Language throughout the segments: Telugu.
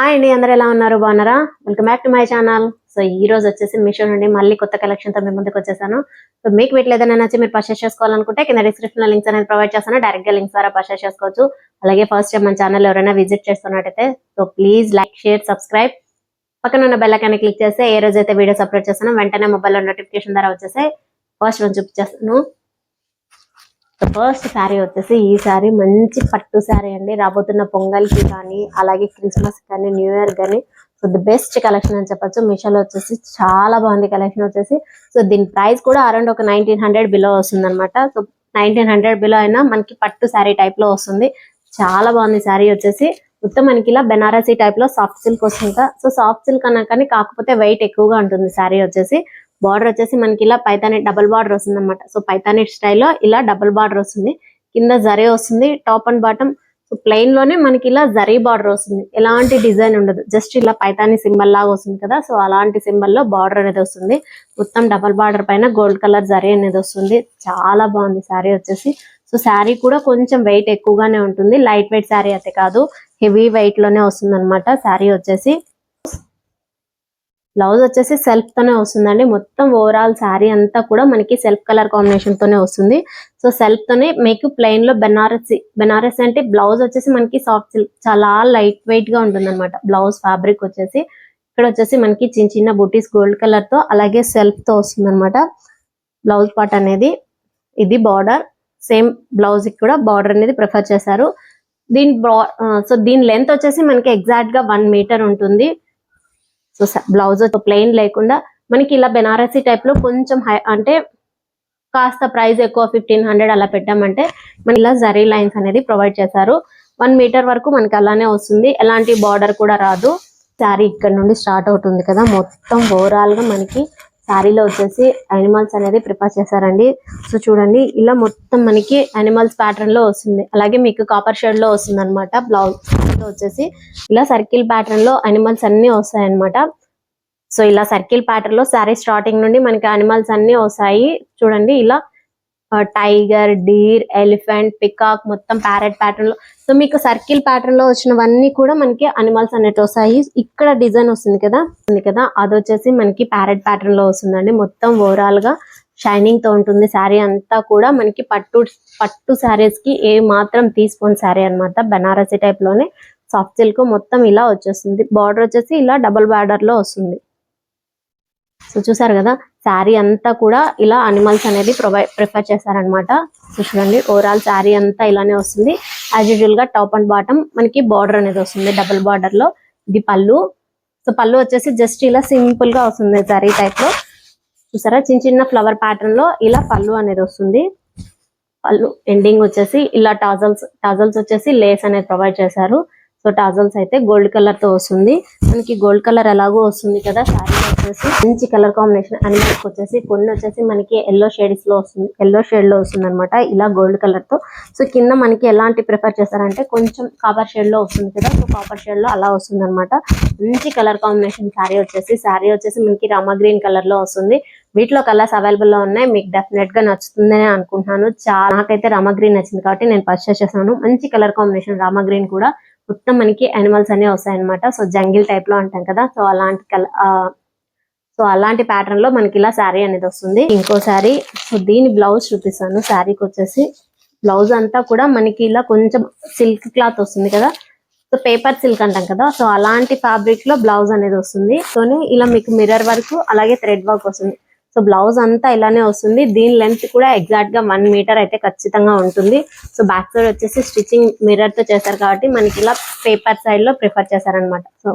హాయ్ అండి, అందరూ ఎలా ఉన్నారు? బాగున్నారా? Welcome back to my channel. So ఈ రోజు వచ్చేసి మీషో నుండి మళ్ళీ కొత్త కలెక్షన్ తో మీ ముందుకు వచ్చేసాను. సో మీకు వీటిలో ఏదైనా నచ్చి మీరు పర్చేస్ చేసుకోవాలనుకుంటే కింద డిస్క్రిప్షన్ లో లింక్స్ అనేది ప్రొవైడ్ చేస్తాను. డైరెక్ట్ గా లింక్స్ ద్వారా పర్చేస్ చేసుకోవచ్చు. అలాగే ఫస్ట్ టైం మన ఛానల్ ఎవరైనా విజిట్ చేస్తున్నట్టయితే so please like, share, subscribe. పక్కన ఉన్న బెల్ ఐకాన్ క్లిక్ చేస్తే ఏ రోజు అయితే వీడియోస్ అప్లోడ్ చేస్తానో వెంటనే మొబైల్లో నోటిఫికేషన్ ద్వారా వచ్చేసి ఫస్ట్ వన్ చూపించేస్తాను. ఫస్ట్ శారీ వచ్చేసి ఈ శారీ మంచి పట్టు శారీ అండి. రాబోతున్న పొంగల్కి కానీ అలాగే క్రిస్మస్ కానీ న్యూ ఇయర్ కానీ సో ది బెస్ట్ కలెక్షన్ అని చెప్పొచ్చు. మీషోలో వచ్చేసి చాలా బాగుంది కలెక్షన్ వచ్చేసి. సో దీని ప్రైస్ కూడా అరౌండ్ ఒక 1900 బిలో వస్తుంది అనమాట. సో 1900 బిలో అయినా మనకి పట్టు శారీ టైప్ లో వస్తుంది. చాలా బాగుంది శారీ వచ్చేసి. మొత్తం మనకి ఇలా బెనారసీ టైప్ లో సాఫ్ట్ సిల్క్ వస్తుంది. సో సాఫ్ట్ సిల్క్ అన్నా కానీ కాకపోతే వెయిట్ ఎక్కువగా ఉంటుంది శారీ వచ్చేసి. బార్డర్ వచ్చేసి మనకి ఇలా పైతాని డబుల్ బార్డర్ వస్తుంది అనమాట. సో పైతాని స్టైల్లో ఇలా డబుల్ బార్డర్ వస్తుంది. కింద జరీ వస్తుంది. Top and bottom so plain లోనే మనకి ఇలా జరీ బార్డర్ వస్తుంది. ఎలాంటి డిజైన్ ఉండదు, జస్ట్ ఇలా పైతాని సింబల్ లాగా వస్తుంది కదా. సో అలాంటి సింబల్ లో బార్డర్ అనేది వస్తుంది. మొత్తం డబుల్ బార్డర్ పైన గోల్డ్ కలర్ జరీ అనేది వస్తుంది. చాలా బాగుంది శారీ వచ్చేసి. సో శారీ కూడా కొంచెం వెయిట్ ఎక్కువగానే ఉంటుంది. లైట్ వెయిట్ శారీ అయితే కాదు, హెవీ వెయిట్ లోనే వస్తుంది అనమాట శారీ వచ్చేసి. బ్లౌజ్ వచ్చేసి సెల్ఫ్ తోనే వస్తుందండి. మొత్తం ఓవరాల్ శారీ అంతా కూడా మనకి సెల్ఫ్ కలర్ కాంబినేషన్ తోనే వస్తుంది. సో సెల్ఫ్ తోనే మీకు ప్లెయిన్ లో బెనారసి అంటే బ్లౌజ్ వచ్చేసి మనకి సాఫ్ట్ సిల్క్ చాలా లైట్ వెయిట్ గా ఉంటుంది అనమాట. బ్లౌజ్ ఫ్యాబ్రిక్ వచ్చేసి ఇక్కడ వచ్చేసి మనకి చిన్న చిన్న బూటీస్ గోల్డ్ కలర్ తో అలాగే సెల్ఫ్ తో వస్తుంది అనమాట. బ్లౌజ్ పార్ట్ అనేది ఇది బార్డర్. సేమ్ బ్లౌజ్ కూడా బార్డర్ అనేది ప్రిఫర్ చేశారు. దీని లెంత్ వచ్చేసి మనకి ఎగ్జాక్ట్ గా 1 మీటర్ ఉంటుంది. సో బ్లౌజ్ ప్లెయిన్ లేకుండా మనకి ఇలా బెనారసీ టైప్ లో కొంచెం హై అంటే కాస్త ప్రైస్ ఎక్కువ 1500 అలా పెట్టామంటే మనకి ఇలా జరీ లైన్స్ అనేది ప్రొవైడ్ చేశారు. 1 మీటర్ వరకు మనకి అలానే వస్తుంది. ఎలాంటి బార్డర్ కూడా రాదు. శారీ ఇక్కడ నుండి స్టార్ట్ అవుతుంది కదా. మొత్తం ఓవరాల్ గా మనకి శారీలో వచ్చేసి అనిమల్స్ అనేది ప్రిపేర్ చేశారండి. సో చూడండి ఇలా మొత్తం మనకి అనిమల్స్ ప్యాటర్న్ లో వస్తుంది. అలాగే మీకు కాపర్ షేడ్ లో వస్తుంది అనమాట. బ్లౌజ్ వచ్చేసి ఇలా సర్కిల్ ప్యాటర్న్ లో అనిమల్స్ అన్ని వస్తాయి అనమాట. సో ఇలా సర్కిల్ ప్యాటర్న్ లో శారీ స్టార్టింగ్ నుండి మనకి అనిమల్స్ అన్ని వస్తాయి. చూడండి ఇలా టైగర్, డీర్, ఎలిఫెంట్, పికాక్ మొత్తం ప్యారెట్ ప్యాటర్న్ లో. సో మీకు సర్కిల్ ప్యాటర్న్ లో వచ్చినవన్నీ కూడా మనకి అనిమల్స్ అనేవి వస్తాయి. ఇక్కడ డిజైన్ వస్తుంది కదా అది వచ్చేసి మనకి ప్యారెట్ ప్యాటర్న్ లో వస్తుందండి. మొత్తం ఓవరాల్ గా షైనింగ్ తో ఉంటుంది శారీ అంతా కూడా. మనకి పట్టు శారీస్ కి ఏ మాత్రం తీసుకోని శారీ అనమాట. బెనారసీ టైప్ లోనే సాఫ్ట్ సిల్క్ మొత్తం ఇలా వచ్చేస్తుంది. బార్డర్ వచ్చేసి ఇలా డబుల్ బార్డర్ లో వస్తుంది. సో చూసారు కదా శారీ అంతా కూడా ఇలా అనిమల్స్ అనేది ప్రిఫర్ చేశారనమాట. సో చూడండి ఓవరాల్ శారీ అంతా ఇలానే వస్తుంది. యాజ్ యూజువల్ గా టాప్ అండ్ బాటమ్ మనకి బార్డర్ అనేది వస్తుంది డబుల్ బార్డర్ లో. ఇది పళ్ళు. సో పళ్ళు వచ్చేసి జస్ట్ ఇలా సింపుల్ గా వస్తుంది శారీ టైప్ లో. చూసారా చిన్న చిన్న ఫ్లవర్ ప్యాటర్న్ లో ఇలా పళ్ళు అనేది వస్తుంది. పళ్ళు ఎండింగ్ వచ్చేసి ఇలా టాజల్స్ వచ్చేసి లేస్ అనేది ప్రొవైడ్ చేశారు. సో టాజల్స్ అయితే గోల్డ్ కలర్ తో వస్తుంది. మనకి గోల్డ్ కలర్ ఎలాగో వస్తుంది కదా. శారీ వచ్చేసి మంచి కలర్ కాంబినేషన్. అనిమల్స్ వచ్చేసి కొన్ని వచ్చేసి మనకి ఎల్లో షేడ్స్ లో వస్తుంది, ఎల్లో షేడ్ లో వస్తుంది అనమాట ఇలా గోల్డ్ కలర్ తో. సో కింద మనకి ఎలాంటి ప్రిఫర్ చేస్తారంటే కొంచెం కాపర్ షేడ్ లో వస్తుంది కదా. సో కాపర్ షేడ్ లో అలా వస్తుంది అనమాట. మంచి కలర్ కాంబినేషన్ శారీ వచ్చేసి మనకి రామా గ్రీన్ కలర్ లో వస్తుంది. వీటిలో కలర్స్ అవైలబుల్ లో ఉన్నాయి. మీకు డెఫినెట్ గా నచ్చుతుందని అనుకుంటున్నాను. నాకైతే రామా గ్రీన్ నచ్చింది కాబట్టి నేను పర్చేస్ చేశాను. మంచి కలర్ కాంబినేషన్ రామా గ్రీన్ కూడా. మొత్తం మనకి అనిమల్స్ అనే వస్తాయన్నమాట. సో జంగిల్ టైప్ లో అంటాం కదా. సో అలాంటి ప్యాటర్న్ లో మనకి ఇలా శారీ అనేది వస్తుంది. ఇంకో శారీ. సో దీని బ్లౌజ్ చూపిస్తాను. శారీకి వచ్చేసి బ్లౌజ్ అంతా కూడా మనకి ఇలా కొంచెం సిల్క్ క్లాత్ వస్తుంది కదా. సో పేపర్ సిల్క్ అంటాం కదా. సో అలాంటి ఫ్యాబ్రిక్ లో బ్లౌజ్ అనేది వస్తుంది. సో ఇలా మీకు మిర్రర్ వర్క్ అలాగే థ్రెడ్ వర్క్ వస్తుంది. సో బ్లౌజ్ అంతా ఇలానే వస్తుంది. దీని లెంత్ కూడా ఎగ్జాక్ట్ గా 1 మీటర్ అయితే ఖచ్చితంగా ఉంటుంది. సో బ్యాక్ సైడ్ వచ్చేసి స్టిచ్చింగ్ మిర్రర్ తో చేశారు కాబట్టి మనకి ఇలా పేపర్ సైడ్ లో ప్రిఫర్ చేశారనమాట. సో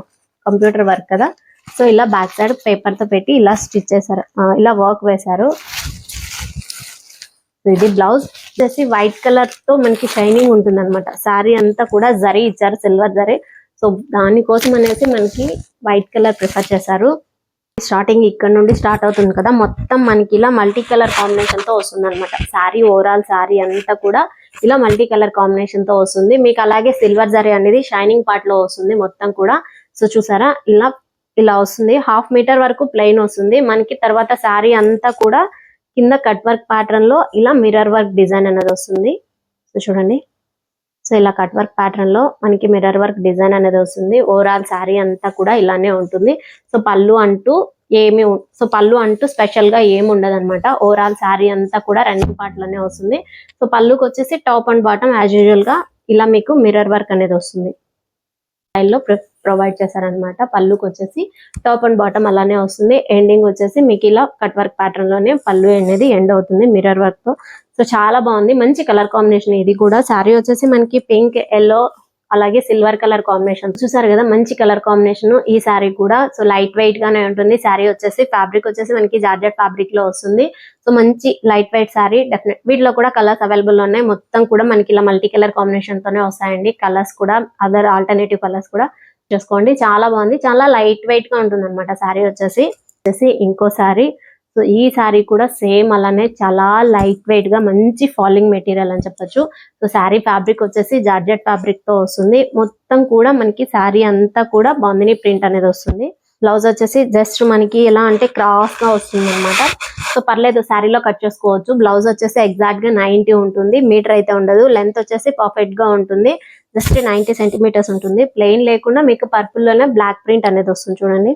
కంప్యూటర్ వర్క్ కదా. సో ఇలా బ్యాక్ సైడ్ పేపర్ తో పెట్టి ఇలా స్టిచ్ చేశారు, ఇలా వర్క్ వేశారు. ఇది బ్లౌజ్ వచ్చేసి వైట్ కలర్ తో మనకి షైనింగ్ ఉంటుంది అనమాట. శారీ అంతా కూడా జరీ ఇచ్చారు, సిల్వర్ జరీ. సో దానికోసం అనేసి మనకి వైట్ కలర్ ప్రిఫర్ చేశారు. స్టార్టింగ్ ఇక్కడ నుండి స్టార్ట్ అవుతుంది కదా. మొత్తం మనకి ఇలా మల్టీ కలర్ కాంబినేషన్ తో వస్తుంది అనమాట. శారీ ఓవరాల్ శారీ అంతా కూడా ఇలా మల్టీ కలర్ కాంబినేషన్ తో వస్తుంది. మీకు అలాగే సిల్వర్ జరీ అనేది షైనింగ్ పార్ట్ లో వస్తుంది మొత్తం కూడా. సో చూసారా ఇలా వస్తుంది. 1/2 మీటర్ వరకు ప్లెయిన్ వస్తుంది మనకి. తర్వాత శారీ అంతా కూడా కింద కట్ వర్క్ ప్యాటర్న్ లో ఇలా మిర్రర్ వర్క్ డిజైన్ అనేది వస్తుంది. సో చూడండి సో ఇలా కట్ వర్క్ ప్యాటర్న్ లో మనకి మిర్రర్ వర్క్ డిజైన్ అనేది వస్తుంది. ఓవరాల్ శారీ అంతా కూడా ఇలానే ఉంటుంది. సో పళ్ళు అంటూ స్పెషల్ గా ఏమి ఉండదు అనమాట. ఓవరాల్ శారీ అంతా కూడా రన్నింగ్ పార్ట్ లోనే వస్తుంది. సో పళ్ళుకి వచ్చేసి top and bottom as usual గా ఇలా మీకు మిర్రర్ వర్క్ అనేది వస్తుంది. స్టైల్లో ప్రొవైడ్ చేశారనమాట. పళ్ళుకి వచ్చేసి టాప్ అండ్ బాటమ్ అలానే వస్తుంది. ఎండింగ్ వచ్చేసి మీకు ఇలా కట్ వర్క్ ప్యాటర్న్ లోనే పళ్ళు అనేది ఎండ్ అవుతుంది మిర్రర్ వర్క్ తో. సో చాలా బాగుంది, మంచి కలర్ కాంబినేషన్. ఇది కూడా శారీ వచ్చేసి మనకి పింక్, ఎల్లో అలాగే సిల్వర్ కలర్ కాంబినేషన్ చూసారు కదా, మంచి కలర్ కాంబినేషన్ ఈ శారీ కూడా. సో లైట్ వెయిట్ గానే ఉంటుంది. శారీ వచ్చేసి ఫ్యాబ్రిక్ వచ్చేసి మనకి జార్జెట్ ఫ్యాబ్రిక్ లో వస్తుంది. సో మంచి లైట్ వెయిట్ శారీ. డెఫినెట్ వీటిలో కూడా కలర్స్ అవైలబుల్ ఉన్నాయి. మొత్తం కూడా మనకి ఇలా మల్టీ కలర్ కాంబినేషన్ తోనే వస్తాయండి. కలర్స్ కూడా అదర్ ఆల్టర్నేటివ్ కలర్స్ కూడా చూసుకోండి. చాలా బాగుంది, చాలా లైట్ వెయిట్ గా ఉంటుంది అనమాట శారీ వచ్చేసి. ఇంకో శారీ. సో ఈ శారీ కూడా సేమ్ అలానే చాలా లైట్ వెయిట్ గా మంచి ఫాలింగ్ మెటీరియల్ అని చెప్పొచ్చు. సో శారీ ఫ్యాబ్రిక్ వచ్చేసి జార్జెట్ ఫ్యాబ్రిక్ తో వస్తుంది. మొత్తం కూడా మనకి శారీ అంతా కూడా బాందిని ప్రింట్ అనేది వస్తుంది. బ్లౌజ్ వచ్చేసి జస్ట్ మనకి ఎలా అంటే క్రాస్ గా వస్తుంది అనమాట. సో పర్లేదు, శారీలో కట్ చేసుకోవచ్చు. బ్లౌజ్ వచ్చేసి ఎగ్జాక్ట్ గా 90 ఉంటుంది, మీటర్ అయితే ఉండదు. లెంత్ వచ్చేసి పర్ఫెక్ట్ గా ఉంటుంది, జస్ట్ 90 సెంటీమీటర్స్ ఉంటుంది. ప్లెయిన్ లేకుండా మీకు పర్పుల్ లోనే బ్లాక్ ప్రింట్ అనేది వస్తుంది చూడండి.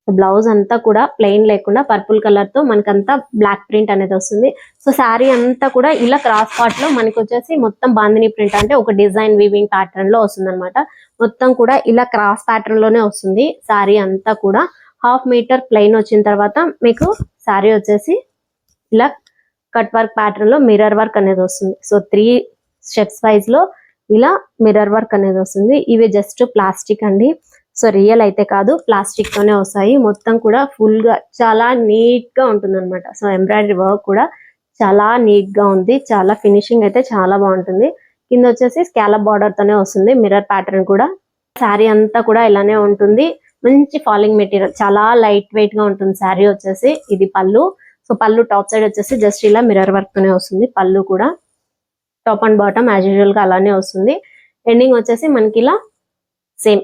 బ్లౌజ్ అంతా కూడా ప్లెయిన్ లేకుండా పర్పుల్ కలర్ తో మనకంతా బ్లాక్ ప్రింట్ అనేది వస్తుంది. సో శారీ అంతా కూడా ఇలా క్రాస్ పార్ట్ లో మనకి వచ్చేసి మొత్తం బాందిని ప్రింట్ అంటే ఒక డిజైన్ వీవింగ్ ప్యాటర్న్ లో వస్తుంది అనమాట. మొత్తం కూడా ఇలా క్రాస్ ప్యాటర్న్ లోనే వస్తుంది శారీ అంతా కూడా. 1/2 మీటర్ ప్లెయిన్ వచ్చిన తర్వాత మీకు శారీ వచ్చేసి ఇలా కట్ వర్క్ ప్యాటర్న్ లో మిర్రర్ వర్క్ అనేది వస్తుంది. సో 3 స్టెప్స్ వైజ్ లో ఇలా మిర్రర్ వర్క్ అనేది వస్తుంది. ఇవి జస్ట్ ప్లాస్టిక్ అండి. సో రియల్ అయితే కాదు, ప్లాస్టిక్ తోనే వస్తాయి. మొత్తం కూడా ఫుల్ గా చాలా నీట్ గా ఉంటుంది అనమాట. సో ఎంబ్రాయిడరీ వర్క్ కూడా చాలా నీట్ గా ఉంది. చాలా ఫినిషింగ్ అయితే చాలా బాగుంటుంది. కింద వచ్చేసి స్కాలప్ బార్డర్ తోనే వస్తుంది మిర్రర్ ప్యాటర్న్ కూడా. శారీ అంతా కూడా ఇలానే ఉంటుంది. మంచి ఫాలింగ్ మెటీరియల్, చాలా లైట్ వెయిట్ గా ఉంటుంది శారీ వచ్చేసి. ఇది పళ్ళు. సో పళ్ళు టాప్ సైడ్ వచ్చేసి జస్ట్ ఇలా మిర్రర్ వర్క్ తోనే వస్తుంది. పళ్ళు కూడా top and bottom as usual గా అలానే వస్తుంది. ఎండింగ్ వచ్చేసి మనకి ఇలా సేమ్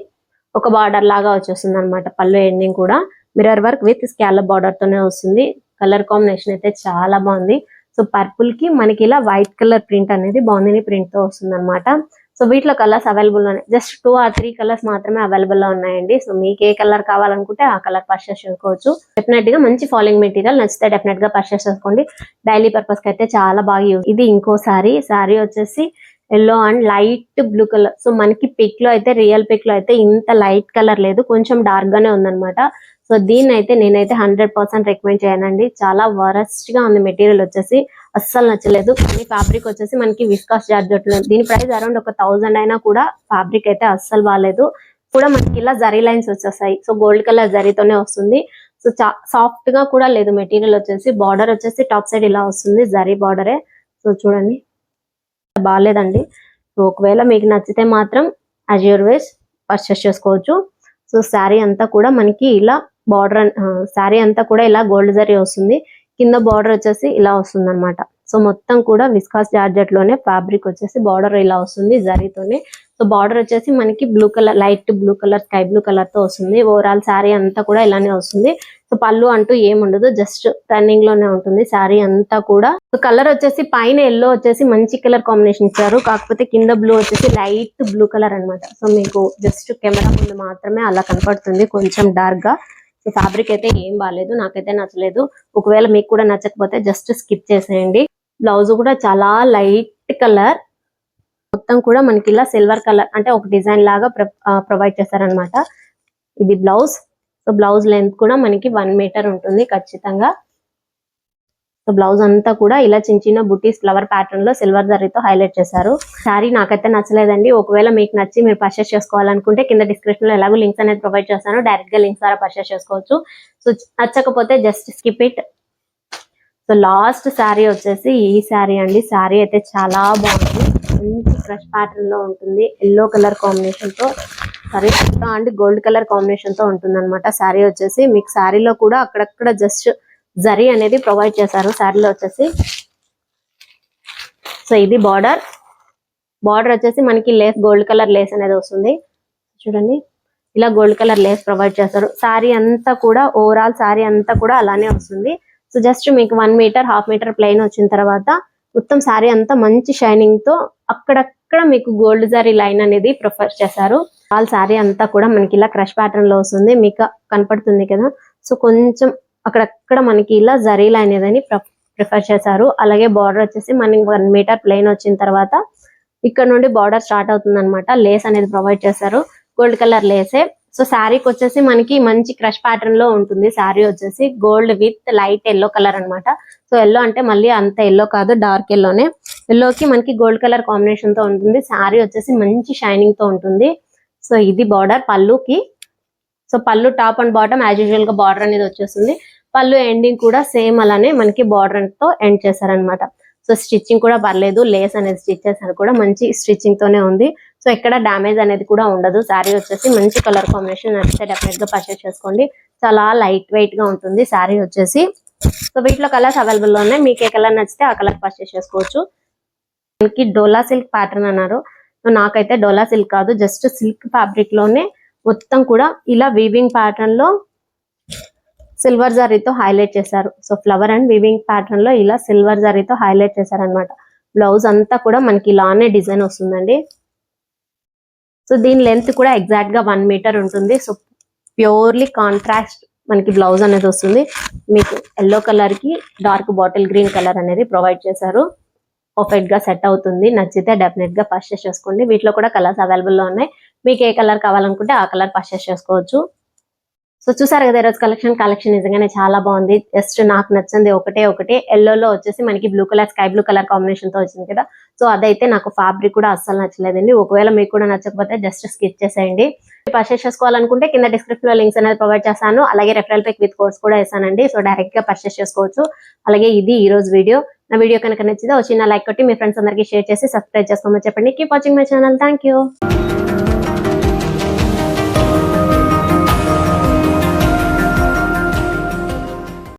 ఒక బార్డర్ లాగా వచ్చేస్తుంది అనమాట. పళ్ళు ఎండింగ్ కూడా mirror work with scallop border తోనే వస్తుంది. కలర్ కాంబినేషన్ అయితే చాలా బాగుంది. సో పర్పుల్ కి మనకి ఇలా వైట్ కలర్ ప్రింట్ అనేది బాగుంది ప్రింట్ తో వస్తుంది అనమాట. సో వీటిలో కలర్స్ అవైలబుల్ ఉన్నాయి, జస్ట్ 2 or 3 కలర్స్ మాత్రమే అవైలబుల్ లో ఉన్నాయండి. సో మీకు ఏ కలర్ కావాలనుకుంటే ఆ కలర్ పర్చేస్ చేసుకోవచ్చు. డెఫినెట్ గా మంచి ఫాలింగ్ మెటీరియల్, నచ్చితే డెఫినెట్ గా పర్చేస్ చేసుకోండి. డైలీ పర్పస్ కి అయితే చాలా బాగా యూజ్. ఇది ఇంకో శారీ. శారీ వచ్చేసి yellow and light blue colour. So మనకి పిక్ లో అయితే, రియల్ పిక్ లో అయితే ఇంత లైట్ కలర్ లేదు, కొంచెం డార్క్ గానే ఉందన్నమాట. సో దీన్ని అయితే నేనైతే 100% రికమెండ్ చేయనండి. చాలా వరస్ట్ గా ఉంది మెటీరియల్ వచ్చేసి, అస్సలు నచ్చలేదు. కానీ ఫ్యాబ్రిక్ వచ్చేసి మనకి విస్కాస్ జార్జెట్. దీని ప్రైస్ అరౌండ్ 1000 అయినా కూడా ఫ్యాబ్రిక్ అయితే అస్సలు బాగాలేదు. కూడా మనకి ఇలా జరీ లైన్స్ వచ్చేస్తాయి. సో గోల్డ్ కలర్ జరీతోనే వస్తుంది. సో సాఫ్ట్ గా కూడా లేదు మెటీరియల్ వచ్చేసి. బార్డర్ వచ్చేసి టాప్ సైడ్ ఇలా వస్తుంది, జరీ బార్డరే. సో చూడండి, బాగాలేదండి. సో ఒకవేళ మీకు నచ్చితే మాత్రం యాజ్ యువర్ వేస్ పర్చేస్ చేసుకోవచ్చు. సో శారీ అంతా కూడా మనకి ఇలా బార్డర్, శారీ అంతా కూడా ఇలా గోల్డ్ జరీ వస్తుంది. కింద బార్డర్ వచ్చేసి ఇలా వస్తుంది అనమాట. సో మొత్తం కూడా విస్కాస్ జార్జెట్ లోనే ఫ్యాబ్రిక్ వచ్చేసి బార్డర్ ఇలా వస్తుంది జరీతోనే. సో బార్డర్ వచ్చేసి మనకి blue colour, light blue colour, sky blue colour తో వస్తుంది. ఓవరాల్ శారీ అంతా కూడా ఇలానే వస్తుంది. సో పళ్ళు అంటూ ఏముండదు, జస్ట్ రన్నింగ్ లోనే ఉంటుంది శారీ అంతా కూడా. సో కలర్ వచ్చేసి పైన ఎల్లో వచ్చేసి మంచి కలర్ కాంబినేషన్ ఇచ్చారు, కాకపోతే కింద బ్లూ వచ్చేసి లైట్ బ్లూ కలర్ అనమాట. సో మీకు జస్ట్ కెమెరా ముందు మాత్రమే అలా కనపడుతుంది, కొంచెం డార్క్ గా. సో ఫ్యాబ్రిక్ అయితే ఏం బాగాలేదు, నాకైతే నచ్చలేదు. ఒకవేళ మీకు కూడా నచ్చకపోతే జస్ట్ స్కిప్ చేసేయండి. బ్లౌజ్ కూడా చాలా లైట్ కలర్, మొత్తం కూడా మనకి ఇలా సిల్వర్ కలర్ అంటే ఒక డిజైన్ లాగా ప్రొవైడ్ చేస్తారనమాట. ఇది బ్లౌజ్. సో బ్లౌజ్ లెంత్ కూడా మనకి 1 మీటర్ ఉంటుంది ఖచ్చితంగా. సో బ్లౌజ్ అంతా కూడా ఇలా చిన్న చిన్న బుటీస్ ఫ్లవర్ ప్యాటర్న్ లో సిల్వర్ జరీతో హైలైట్ చేశారు. శారీ నాకైతే నచ్చలేదండి. ఒకవేళ మీకు నచ్చి మీరు పర్చేస్ చేసుకోవాలనుకుంటే కింద డిస్క్రిప్షన్ లో ఎలాగో లింక్స్ అనేది ప్రొవైడ్ చేస్తాను, డైరెక్ట్ గా లింక్స్ ద్వారా పర్చేస్ చేసుకోవచ్చు. సో నచ్చకపోతే just skip it. So last sari వచ్చేసి ఈ శారీ అండి. శారీ అయితే చాలా బాగుంది, మంచి క్రష్ ప్యాటర్న్ లో ఉంటుంది. ఎల్లో కలర్ కాంబినేషన్ తో, sorry and gold colour combination తో ఉంటుంది అనమాట. శారీ వచ్చేసి మీకు శారీలో కూడా అక్కడక్కడ జస్ట్ జరీ అనేది ప్రొవైడ్ చేశారు శారీలో వచ్చేసి. సో ఇది బార్డర్. బార్డర్ వచ్చేసి మనకి లేస్, గోల్డ్ కలర్ లేస్ అనేది వస్తుంది చూడండి. ఇలా గోల్డ్ కలర్ లేస్ ప్రొవైడ్ చేస్తారు. శారీ అంతా కూడా, ఓవరాల్ శారీ అంతా కూడా అలానే వస్తుంది. సో జస్ట్ మీకు 1 మీటర్, 1/2 మీటర్ ప్లెయిన్ వచ్చిన తర్వాత మొత్తం శారీ అంతా మంచి షైనింగ్ తో అక్కడ అక్కడ మీకు గోల్డ్ జరీ లైన్ అనేది ప్రిఫర్ చేశారు. ఆల్ శారీ అంతా కూడా మనకి ఇలా క్రష్ ప్యాటర్న్ లో వస్తుంది, మీకు కనపడుతుంది కదా. సో కొంచెం అక్కడక్కడ మనకి ఇలా జరీ లైన్ అనేది ప్రిఫర్ చేశారు. అలాగే బార్డర్ వచ్చేసి మనకి 1 మీటర్ ప్లెయిన్ వచ్చిన తర్వాత ఇక్కడ నుండి బార్డర్ స్టార్ట్ అవుతుంది అనమాట. లేస్ అనేది ప్రొవైడ్ చేశారు, గోల్డ్ కలర్ లేసే. సో శారీకి వచ్చేసి మనకి మంచి క్రష్ ప్యాటర్న్ లో ఉంటుంది. శారీ వచ్చేసి gold with light yellow colour అన్నమాట. సో ఎల్లో అంటే మళ్ళీ అంత ఎల్లో కాదు, డార్క్ ఎల్లోనే. ఎల్లోకి మనకి గోల్డ్ కలర్ కాంబినేషన్ తో ఉంటుంది. శారీ వచ్చేసి మంచి షైనింగ్ తో ఉంటుంది. సో ఇది బార్డర్ పళ్ళుకి. సో పళ్ళు top and bottom as usual గా బార్డర్ అనేది వచ్చేస్తుంది. పళ్ళు ఎండింగ్ కూడా సేమ్ అలానే మనకి బార్డర్ తో ఎండ్ చేశారనమాట. సో స్టిచ్చింగ్ కూడా పర్లేదు, లేస్ అనేది స్టిచ్ చేశారు కూడా మంచి స్టిచ్చింగ్ తోనే ఉంది. సో ఎక్కడ డ్యామేజ్ అనేది కూడా ఉండదు. శారీ వచ్చేసి మంచి కలర్ కాంబినేషన్, నచ్చితే డెఫినెట్ గా పర్చేస్ చేసుకోండి. చాలా లైట్ వెయిట్ గా ఉంటుంది శారీ వచ్చేసి. సో వీటిలో కలర్స్ అవైలబుల్ లో ఉన్నాయి, మీకు ఏ కలర్ నచ్చితే ఆ కలర్ పర్చేస్ చేసుకోవచ్చు. మనకి డోలా సిల్క్ ప్యాటర్న్ అన్నారు. సో నాకైతే డోలా సిల్క్ కాదు, జస్ట్ సిల్క్ ఫ్యాబ్రిక్ లోనే మొత్తం కూడా ఇలా వీవింగ్ ప్యాటర్న్ లో సిల్వర్ జరీతో హైలైట్ చేశారు. So flower and weaving pattern లో ఇలా సిల్వర్ జరీతో హైలైట్ చేశారనమాట. బ్లౌజ్ అంతా కూడా మనకి ఇలానే డిజైన్ వస్తుందండి. సో దీని లెంత్ కూడా ఎగ్జాక్ట్ గా 1 మీటర్ ఉంటుంది. సో ప్యూర్లీ కాంట్రాస్ట్ మనకి బ్లౌజ్ అనేది వస్తుంది. మీకు ఎల్లో కలర్ కి డార్క్ బాటిల్ గ్రీన్ కలర్ అనేది ప్రొవైడ్ చేశారు. పర్ఫెక్ట్ గా సెట్ అవుతుంది, నచ్చితే డెఫినెట్ గా పర్చేస్ చేసుకోండి. వీటిలో కూడా కలర్స్ అవైలబుల్ లో ఉన్నాయి, మీకు ఏ కలర్ కావాలనుకుంటే ఆ కలర్ పర్చేస్ చేసుకోవచ్చు. సో చూసారు కదా ఈరోజు కలెక్షన్ నిజంగానే చాలా బాగుంది. జస్ట్ నాకు నచ్చింది ఒకటే ఎల్లోలో వచ్చేసి మనకి blue colour, sky blue colour combination తో వచ్చింది కదా. సో అదైతే నాకు ఫ్యాబ్రిక్ కూడా అస్సలు నచ్చలేదండి. ఒకవేళ మీకు కూడా నచ్చకపోతే జస్ట్ స్కిప్ చేసేయండి. పర్చేస్ చేసుకోవాలనుకుంటే కింద డిస్క్రిప్షన్ లో లింక్స్ అనేది ప్రొవైడ్ చేస్తాను. అలాగే రెఫరల్ పిక్ విత్ కోడ్స్ కూడా వేసానండి. సో డైరెక్ట్ గా పర్చేస్ చేసుకోవచ్చు. అలాగే ఇది ఈ రోజు వీడియో. నా వీడియో కనుక నచ్చితే చిన్న లైక్ కొట్టి మీ ఫ్రెండ్స్ అందరికీ షేర్ చేసి సబ్స్క్రైబ్ చేసుకోమని చెప్పండి. Keep watching my channel. Thank you.